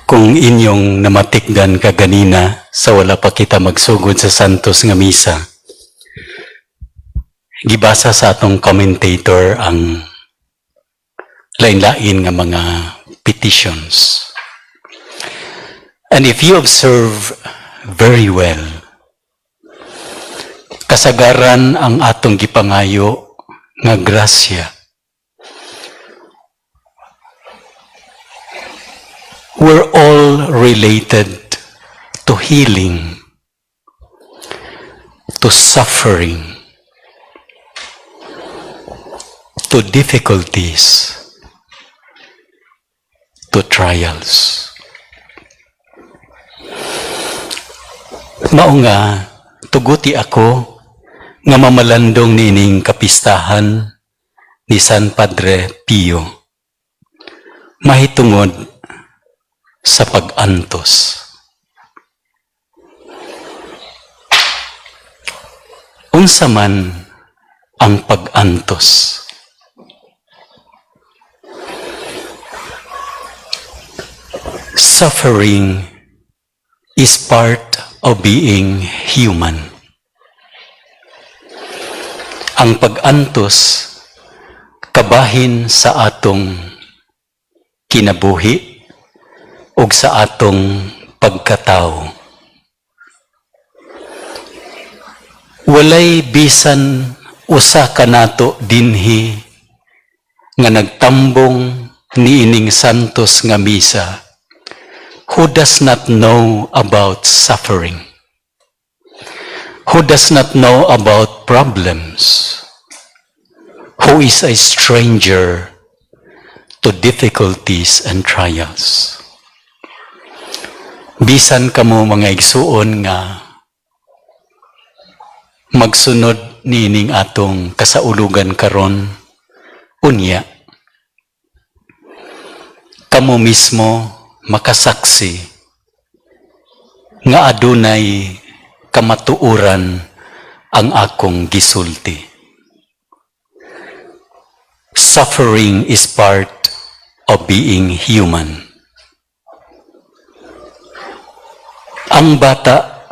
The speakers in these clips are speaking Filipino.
Kung inyong namatikdan kaganina sa wala pa kita magsugod sa Santos nga Misa, gibasa sa atong commentator ang lain-lain nga mga petitions. And if you observe very well, kasagaran ang atong gipangayo nga grasya. We're all related to healing, to suffering, to difficulties, to trials. Mao nga, tuguti ako nga mamalandong nining kapistahan ni San Padre Pio. Mahitungod sa pag-antos. Unsa man ang pag-antos? Suffering is part of being human. Ang pag-antos kabahin sa atong kinabuhi ug sa atong pagkatao. Walay bisan usa ka nato dinhi nga nagtambong niining Santos nga Misa who does not know about suffering, who does not know about problems, who is a stranger to difficulties and trials. Bisan kamo mga igsuon nga magsunod nining atong kasaulugan karon, unya kamo mismo makasaksi nga adunay kamatuoran ang akong gisulti. Suffering is part of being human. Ang bata,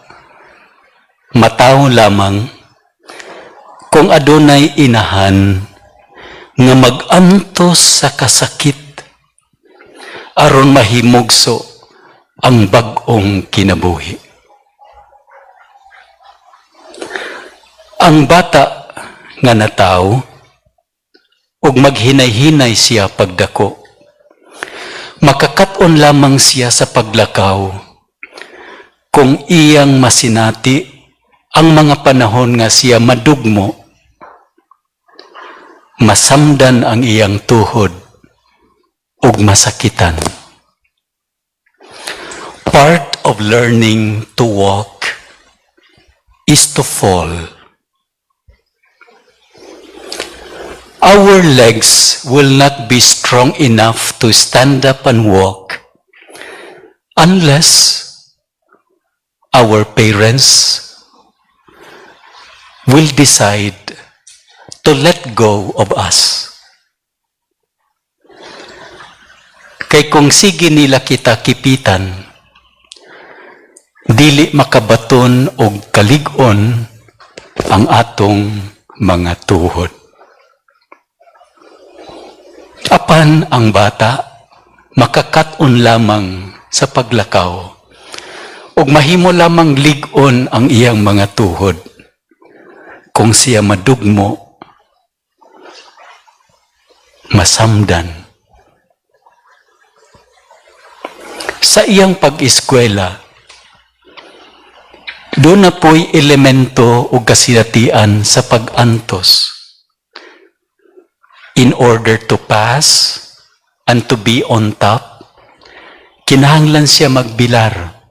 mataw lamang kung adunay inahan nga mag-antos sa kasakit aron mahimugso ang bag-ong kinabuhi. Ang bata nga nataw ug maghinay-hinay siya pagdako, makakat-on lamang siya sa paglakaw kung iyang masinati ang mga panahon nga siya madugmo, masamdan ang iyang tuhod ug masakitan. Part of learning to walk is to fall. Our legs will not be strong enough to stand up and walk unless our parents will decide to let go of us. Kay kung sige nila kita kipitan, dili makabaton og kalig-on ang atong mga tuhod. Apan ang bata, makakat-on lamang sa paglakaw ug mahimo lamang lig-on ang iyang mga tuhod kung siya madugmo, masamdan. Sa iyang pag-eskwela, doon na po'y elemento o kasinatian sa pag-antos. In order to pass and to be on top, kinahanglan siya magbilar.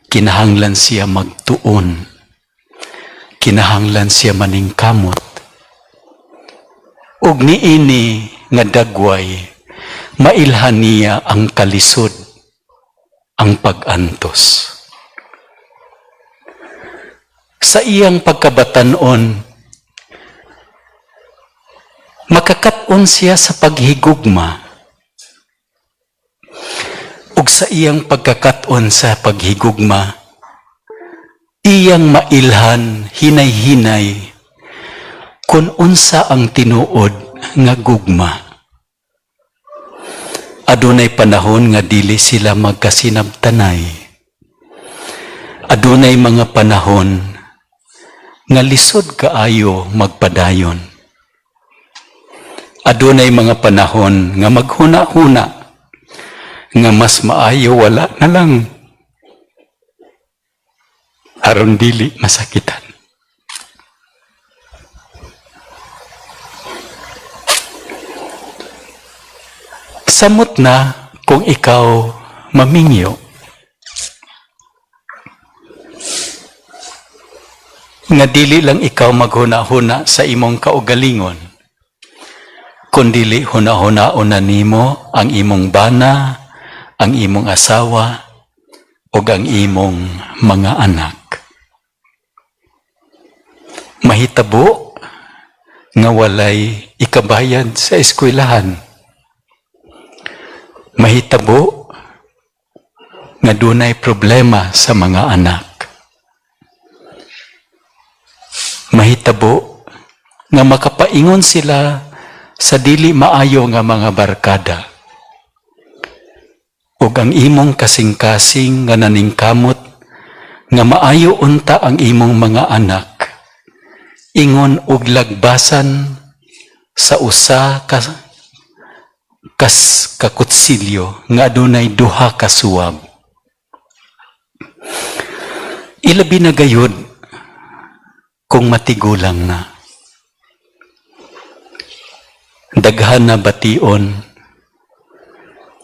Kinahanglan siya magtuon. Kinahanglan siya maningkamot. Ug niini nga dagway, mailhan niya ang kalisod, ang pag-antos. Sa iyang pagkabatanon, makakat-on siya sa paghigugma. Ug sa iyang pagkakaton sa paghigugma, iyang mailhan hinay-hinay kung unsa ang tinuod nga gugma. Adunay panahon nga dili sila magkasinabtanay. Adunay mga panahon nga lisod kaayo magpadayon. Adunay mga panahon nga maghuna-huna nga mas maayo wala na lang aron dili masakitan. Samot na kung ikaw mamingyo. Nga dili lang ikaw maghuna-huna sa imong kaugalingon, kundili huna-hunaon na nimo ang imong bana, ang imong asawa, o ang imong mga anak. Mahitabo nga walay ikabayad sa eskwelahan. Mahitabo nga dunay problema sa mga anak. Mahitabo nga makapaingon sila sa dili maayo nga mga barkada. Ug ang imong kasing-kasing nga naningkamot nga maayo unta ang imong mga anak, ingon og lagbasan sa usa ka kakutsilyo nga adunay duha ka suwab. Ilabi na gayud kung matigulang na. Daghan na bation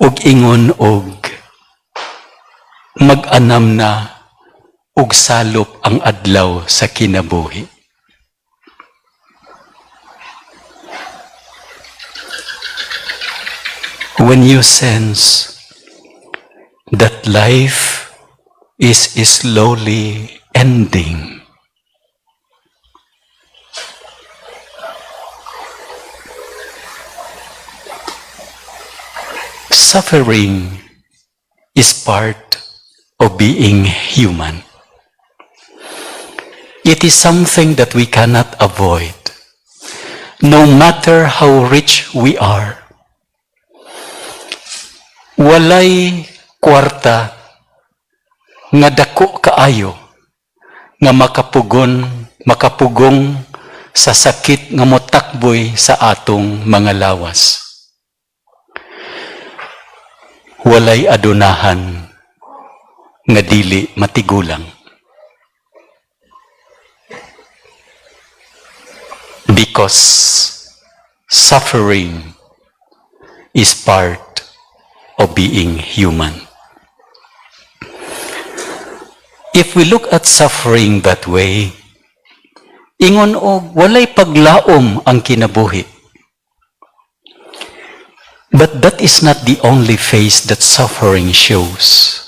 ug ingon og mag-anam na ug salop ang adlaw sa kinabuhi. When you sense that life is slowly ending, suffering is part of being human. It is something that we cannot avoid, no matter how rich we are. Walay kwarta nga dako kaayo nga makapugong sa sakit nga motakboy sa atong mga lawas. Walay adunahan nga dili matigulang. Because suffering is part of being human. If we look at suffering that way, ingon og walay paglaom ang kinabuhi. But that is not the only face that suffering shows.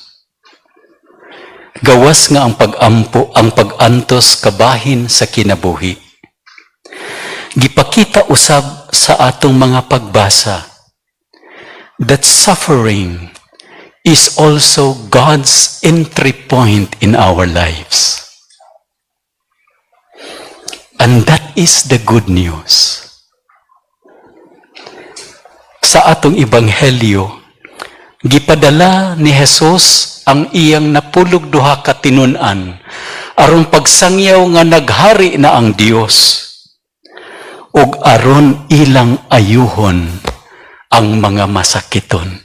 Gawas nga ang pagampo, ang pagantos kabahin sa kinabuhi. Gipakita usab sa atong mga pagbasa that suffering is also God's entry point in our lives. And that is the good news. Sa atong ebanghelyo, gipadala ni Jesus ang iyang napulog duha ka tinun-an aron pagsangyaw nga naghari na ang Dios ug aron ilang ayuhon ang mga masakiton.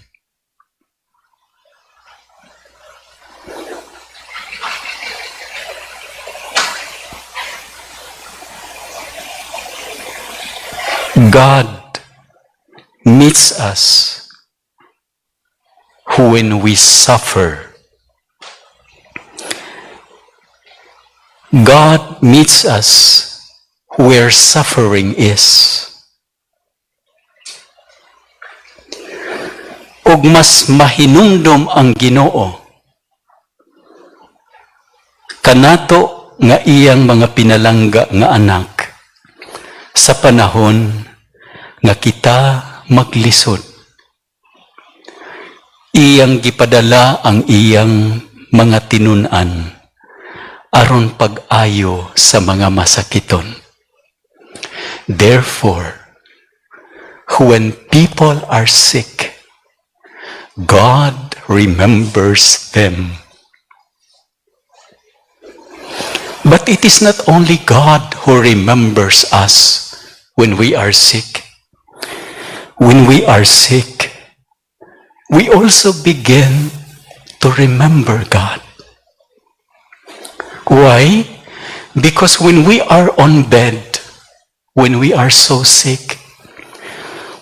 God meets us when we suffer. God meets us where suffering is. Ug mas mahinumdom ang Ginoo kanato nga iyang mga pinalangga nga anak sa panahon nga kita maglisod. iyang gipadala ang iyang mga tinunan aron pag-ayo sa mga masakiton. Therefore, when people are sick, God remembers them. But it is not only God who remembers us when we are sick. When we are sick, we also begin to remember God. Why? Because when we are on bed, when we are so sick,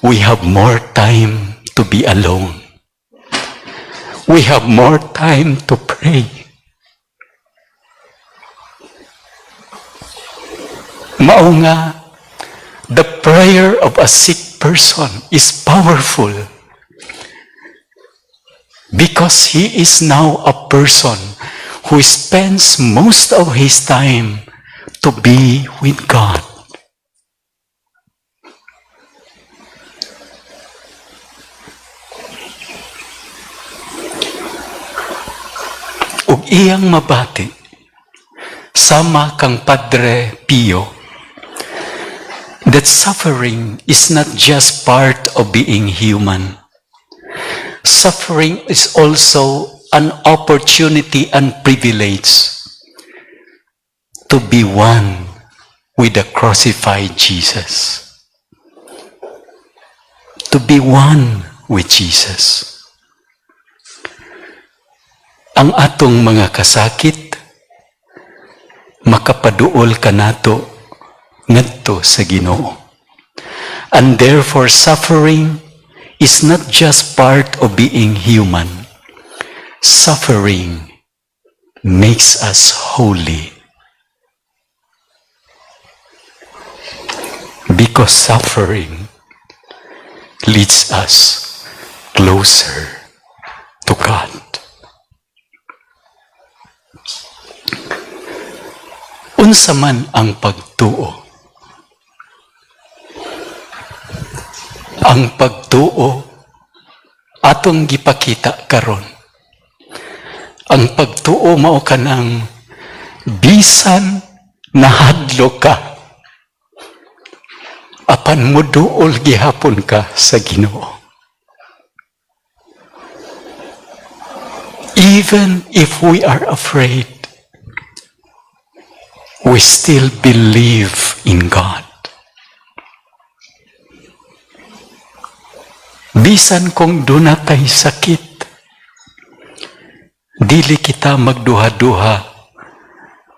we have more time to be alone. We have more time to pray. Mao nga, the prayer of a sick person is powerful because he is now a person who spends most of his time to be with God. Ug iyang mabati, sama kang Padre Pio, that suffering is not just part of being human. Suffering is also an opportunity and privilege to be one with the crucified Jesus. To be one with Jesus. Ang atong mga kasakit, makapaduol ka nato ngadto sa Ginoo. And therefore, suffering is not just part of being human. Suffering makes us holy. Because suffering leads us closer to God. Unsa man ang pagtuo? Ang pagtuo atong gipakita karon. Ang pagtuo mao kanang bisan nahadlo ka, apan moduol gihapon ka sa Ginoo. Even if we are afraid, we still believe in God. Bisan kung dunatay sakit, dili kita magduha-duha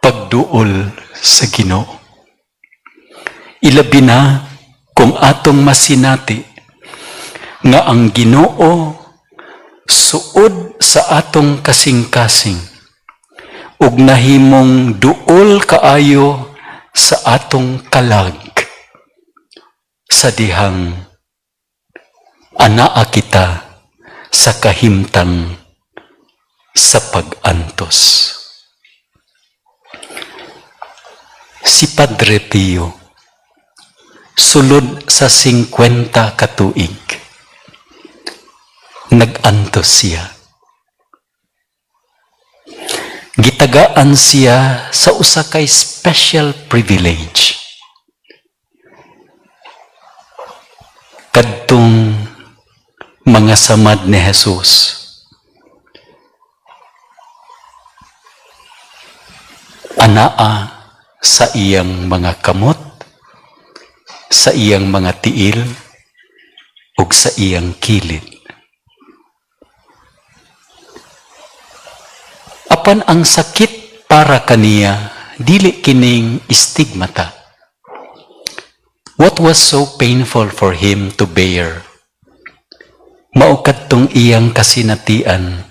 pagduol sa Ginoo. Ilabi na kung atong masinati nga ang Ginoo suod sa atong kasing-kasing ug nahimong duol kaayo sa atong kalag sa dihang anaa kita sa kahimtang sa pag-antos. Si Padre Pio, sulod sa 50 ka tuig, nag-antos siya. Gitagaan siya sa usa kay special privilege. Kadtong mga samad ni Jesus, anaa sa iyang mga kamot, sa iyang mga tiil, ug sa iyang kilid. Apan ang sakit para kaniya, dili kining stigmata. What was so painful for him to bear? Mao kadtong iyang kasinatian,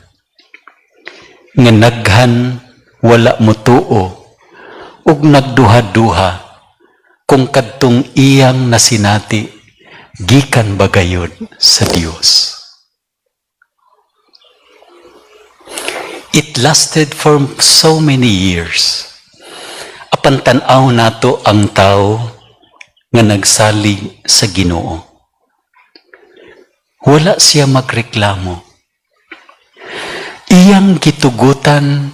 nga naghan wala motuo, ug nagduha-duha, kung kadtong iyang nasinati, gikan bagayod sa Dios. It lasted for so many years. Apan tan-aw nato ang tao nga nagsalig sa Ginoo. Wala siya magreklamo. iyang gitugutan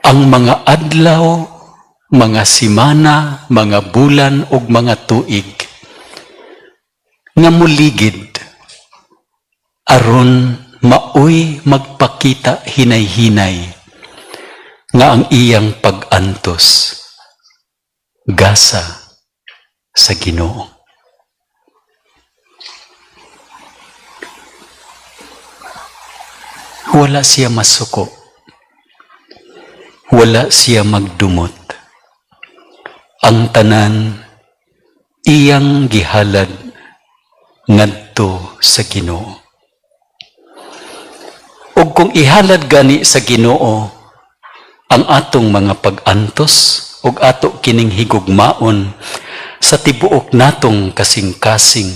ang mga adlaw, mga simana, mga bulan ug mga tuig nga muligid aron maoy magpakita hinay-hinay nga ang iyang pag-antos gasa sa Ginoo. Wala siya masuko. Wala siya magdumot. Ang tanan iyang gihalad ngadto sa Ginoo. Ug kung ihalad gani sa Ginoo ang atong mga pag-antos ug ato kining higugmaon sa tibuok natong kasing-kasing,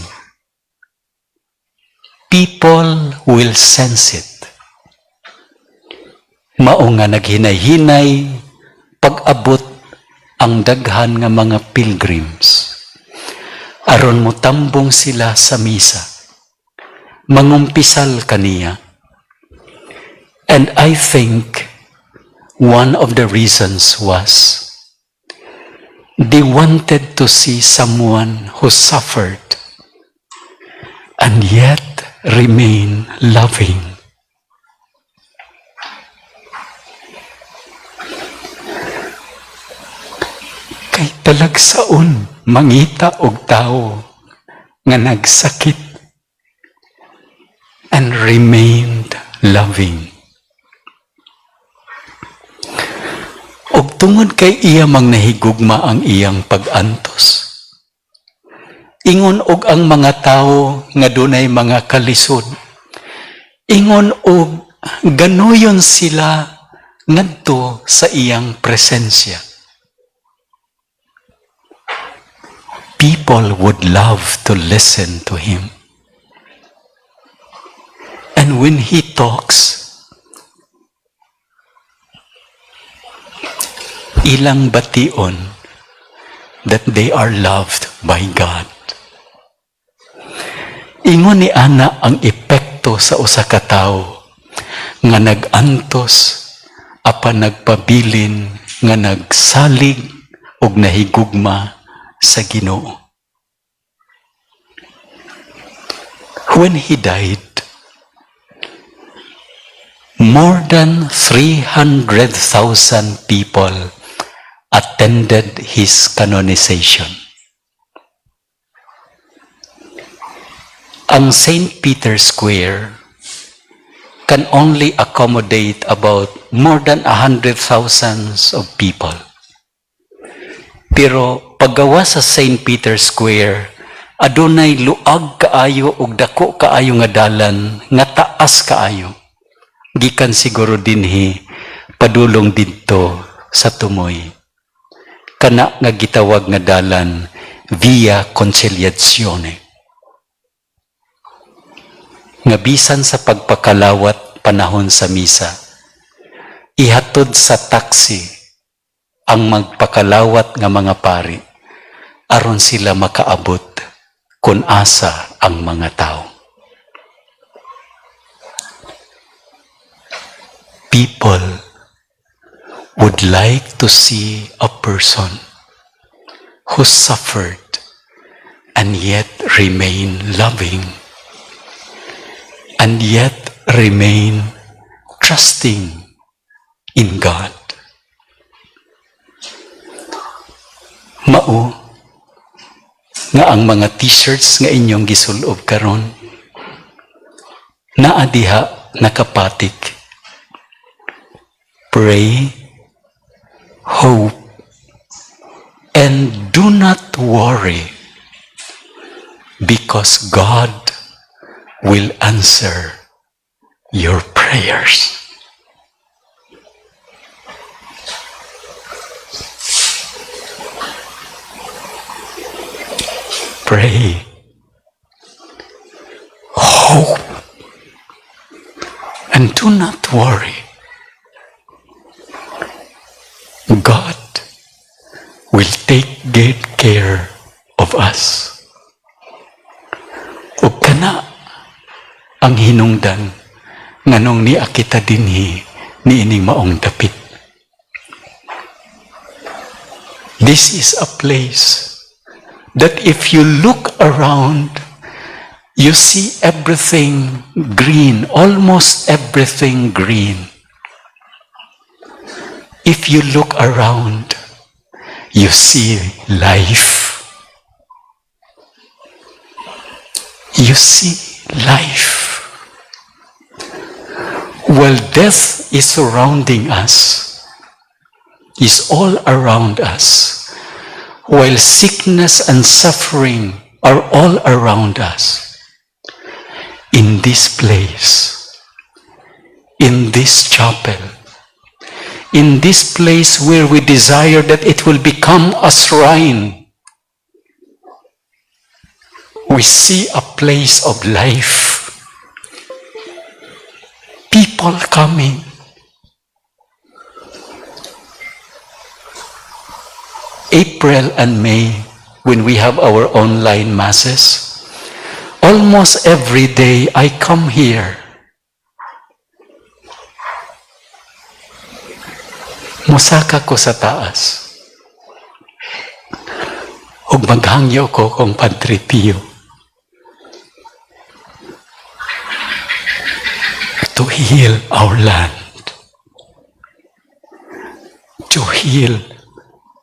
people will sense it. Mao nga naghinay-hinay pag-abot ang daghan nga mga pilgrims aron motambong sila sa misa, mangumpisal kaniya. And I think one of the reasons was they wanted to see someone who suffered and yet remain loving. Kay talagsaon mangita og tao nga nagsakit and remained loving. Og tungod kay iya mang nahigugma ang iyang pag-antos, ingon og ang mga tao nga dunay mga kalisod, ingon og ganuyon sila ngadto sa iyang presensya. People would love to listen to him. And when he talks, ilang bation that they are loved by God. Ingon ni ana ang epekto sa usa ka tawo nga nag-antos apan nagpabilin nga nagsalig ug nahigugma sa Ginoo. When he died, more than 300,000 people attended his canonization. Ang St. Peter's Square can only accommodate about more than 100,000 of people. Pero paggawa sa St. Peter's Square, adunay luag kaayo ug dako kaayo nga dalan nga taas kaayo. Gikan siguro dinhi padulong didto sa tumoy. Kana nga gitawag nga dalan Via Conciliazione. Nga bisan sa pagpakalawat panahon sa misa, ihatod sa taxi ang magpakalawat nga mga pari aron sila makaabot kung asa ang mga tao. People would like to see a person who suffered and yet remain loving and yet remain trusting in God. Mao nga ang mga t-shirts nga inyong gisulob karon naa diha nakapatik. Pray, hope, and do not worry, because God will answer your prayers. Pray, hope, and do not worry. God will take great care of us. O kana ang hinungdan nganong ni akita dinhi ni ining maong dapit. This is a place that if you look around, you see everything green, almost everything green. If you look around, you see life. You see life. While death is surrounding us, is all around us, while sickness and suffering are all around us, in this place, in this chapel, in this place where we desire that it will become a shrine, we see a place of life. People coming. April and May, when we have our online masses, almost every day I come here. Musaka ko sa taas. Ug maghangyo ko kong Padre Pio. To heal our land. To heal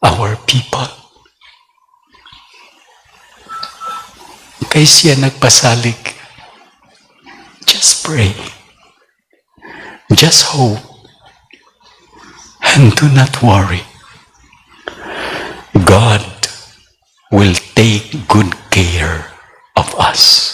our people. Kay siya nagpasalig. Just pray. Just hope. And do not worry. God will take good care of us.